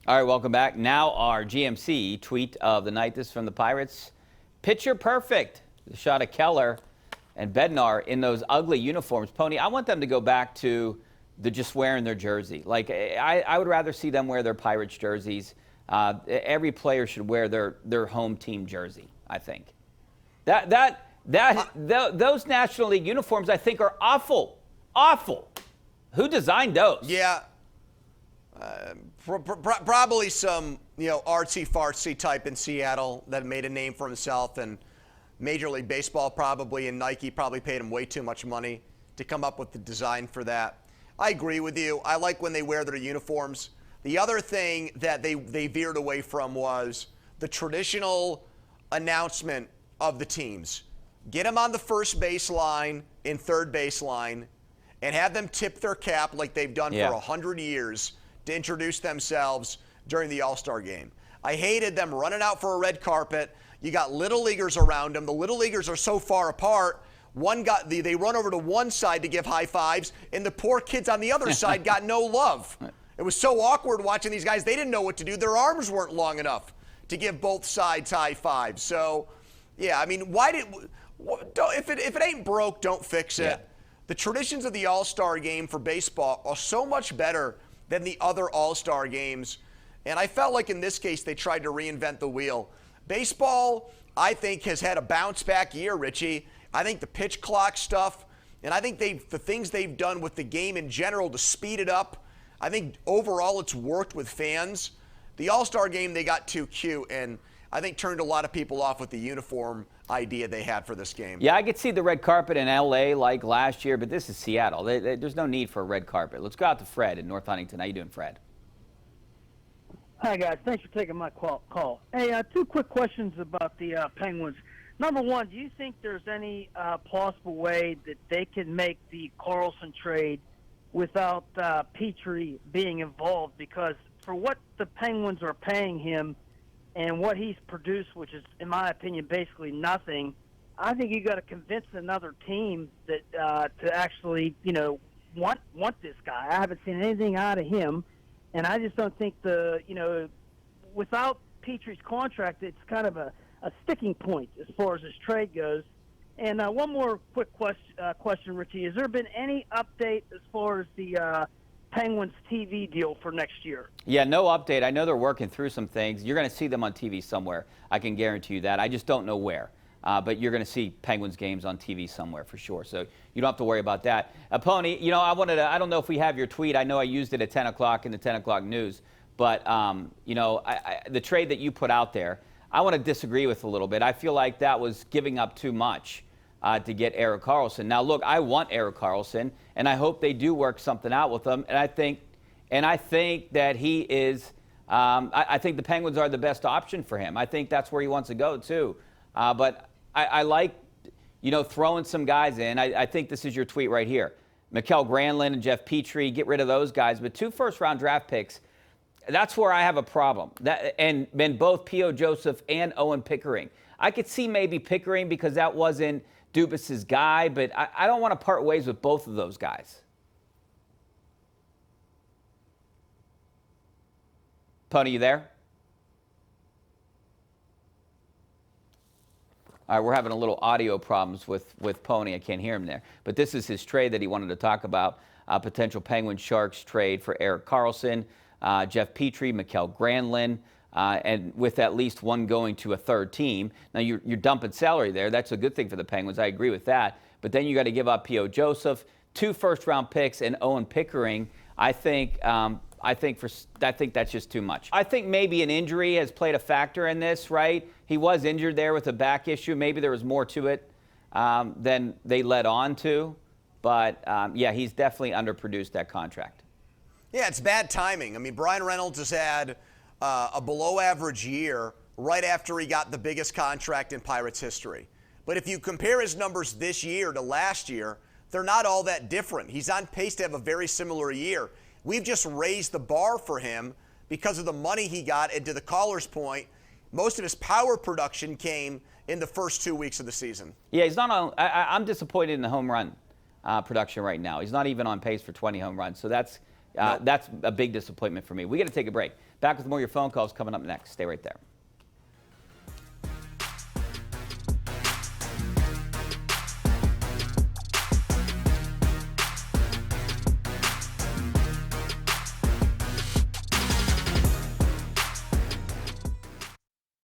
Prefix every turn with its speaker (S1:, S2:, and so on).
S1: All right, welcome back. Now our GMC tweet of the night. This is from the Pirates. Picture perfect. The shot of Keller and Bednar in those ugly uniforms. Pony, I want them to go back to just wearing their jersey. Like, I would rather see them wear their Pirates jerseys. Every player should wear their home team jersey, I think. Those National League uniforms, I think, are awful. Awful. Who designed those?
S2: Yeah. Probably some, artsy-fartsy type in Seattle that made a name for himself, and Major League Baseball probably and Nike probably paid him way too much money to come up with the design for that. I agree with you. I like when they wear their uniforms. The other thing that they veered away from was the traditional announcement of the teams. Get them on the first baseline and third baseline and have them tip their cap like they've done for 100 years to introduce themselves during the All-Star game. I hated them running out for a red carpet. You got little leaguers around them. The little leaguers are so far apart. They run over to one side to give high fives, and the poor kids on the other side got no love. It was so awkward watching these guys. They didn't know what to do. Their arms weren't long enough to give both sides high fives. So, yeah, I mean, if it ain't broke, don't fix it.
S1: Yeah.
S2: The traditions of the All-Star game for baseball are so much better than the other All-Star games. And I felt like in this case they tried to reinvent the wheel. Baseball, I think, has had a bounce-back year, Richie. I think the pitch clock stuff, and I think the things they've done with the game in general to speed it up, I think overall it's worked with fans. The All-Star game, they got too cute, and I think turned a lot of people off with the uniform idea they had for this game.
S1: Yeah, I could see the red carpet in L.A. like last year, but this is Seattle. There's no need for a red carpet. Let's go out to Fred in North Huntington. How you doing, Fred?
S3: Hi, guys. Thanks for taking my call. Hey, two quick questions about the Penguins. Number one, do you think there's any plausible way that they can make the Carlson trade without Petrie being involved? Because for what the Penguins are paying him and what he's produced, which is, in my opinion, basically nothing, I think you got to convince another team that to actually, want this guy. I haven't seen anything out of him, and I just don't think without Petrie's contract, it's kind of a sticking point as far as this trade goes. And one more quick question, Richie. Has there been any update as far as the Penguins TV deal for next year?
S1: Yeah, no update. I know they're working through some things. You're going to see them on TV somewhere. I can guarantee you that. I just don't know where. But you're going to see Penguins games on TV somewhere for sure. So you don't have to worry about that. Pony, I don't know if we have your tweet. I know I used it at 10 o'clock in the 10 o'clock news. But, the trade that you put out there, I want to disagree with a little bit. I feel like that was giving up too much to get Erik Karlsson. Now, look, I want Erik Karlsson, and I hope they do work something out with him. And I think that he is. I think the Penguins are the best option for him. I think that's where he wants to go too. But I like, throwing some guys in. I think this is your tweet right here. Mikael Granlund and Jeff Petrie, get rid of those guys. But 2 first-round draft picks. That's where I have a problem. And both P.O. Joseph and Owen Pickering. I could see maybe Pickering because that wasn't Dubas's guy, but I don't want to part ways with both of those guys. Pony, you there? All right, we're having a little audio problems with Pony. I can't hear him there. But this is his trade that he wanted to talk about, potential Penguins-Sharks trade for Erik Karlsson, Jeff Petrie, Mikael Granlund, and with at least one going to a third team. Now, you're dumping salary there. That's a good thing for the Penguins. I agree with that. But then you got to give up P.O. Joseph, 2 first-round picks, and Owen Pickering. I think that's just too much. I think maybe an injury has played a factor in this, right? He was injured there with a back issue. Maybe there was more to it than they led on to. But, he's definitely underproduced that contract.
S2: Yeah, it's bad timing. I mean, Brian Reynolds has had a below-average year right after he got the biggest contract in Pirates history. But if you compare his numbers this year to last year, they're not all that different. He's on pace to have a very similar year. We've just raised the bar for him because of the money he got, and to the caller's point, most of his power production came in the first 2 weeks of the season.
S1: Yeah, he's not on. I'm disappointed in the home run production right now. He's not even on pace for 20 home runs. So that's
S2: Nope.
S1: That's a big disappointment for me. We got to take a break. Back with more of your phone calls coming up next. Stay right there.